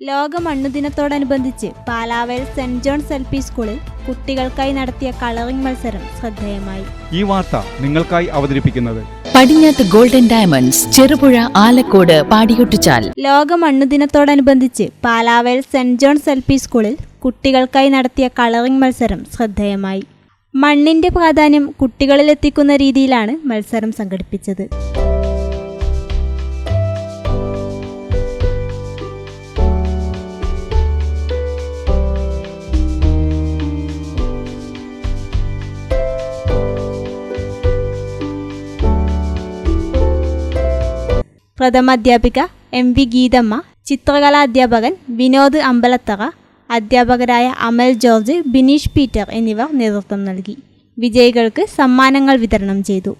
ലോക മണ്ണുദിനത്തോടനുബന്ധിച്ച് Palavel saint John's LP. സ്കൂളിൽ കുട്ടികൾക്കായി നടത്തിയ കളറിംഗ് മത്സരം ശ്രദ്ധേയമായി. ഈ വാർത്ത നിങ്ങൾക്കായി അവതരിപ്പിക്കുന്നത് പടിഞ്ഞാത്ത് ഗോൾഡൻ ഡയമണ്ട്സ്, ചെറുപുഴ, ആലക്കോട്, പാടിയൊട്ടിച്ചാൽ. ലോക മണ്ണുദിനത്തോടനുബന്ധിച്ച് പാലാവേൽ സെന്റ് ജോൺസ് എൽ.പി. സ്കൂളിൽ കുട്ടികൾക്കായി നടത്തിയ കളറിംഗ് മത്സരം ശ്രദ്ധേയമായി. മണ്ണിന്റെ പ്രാധാന്യം കുട്ടികളിലെത്തിക്കുന്ന രീതിയിലാണ് മത്സരം സംഘടിപ്പിച്ചത്. പ്രഥമ അധ്യാപിക എം.വി. ഗീതമ്മ, ചിത്രകലാ അധ്യാപകൻ വിനോദ് അമ്പലത്തറ, അധ്യാപകരായ അമൽ ജോർജ്, ബിനീഷ് പീറ്റർ എന്നിവർ നേതൃത്വം നൽകി. വിജയികൾക്ക് സമ്മാനങ്ങൾ വിതരണം ചെയ്തു.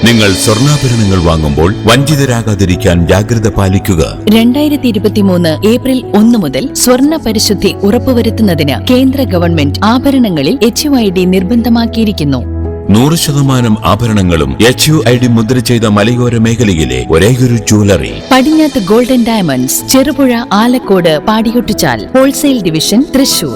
നിങ്ങൾ സ്വർണ്ണാഭരണങ്ങൾ വാങ്ങുമ്പോൾ വഞ്ചിതരാകാതിരിക്കാൻ ജാഗ്രത പാലിക്കുക. 2023 ഏപ്രിൽ 1 മുതൽ സ്വർണ്ണ പരിശുദ്ധി ഉറപ്പുവരുത്തുന്നതിന് കേന്ദ്ര ഗവൺമെന്റ് ആഭരണങ്ങളിൽ HUID നിർബന്ധമാക്കിയിരിക്കുന്നു. 100% ആഭരണങ്ങളും HUID മുദ്ര ചെയ്ത മലയോര മേഖലയിലെ ഒരേയൊരു ജ്വല്ലറി പടിഞ്ഞാത്ത് ഗോൾഡൻ ഡയമണ്ട്സ്, ചെറുപുഴ, ആലക്കോട്, പാടിയൊട്ടിച്ചാൽ. Wholesale division, Thrissur.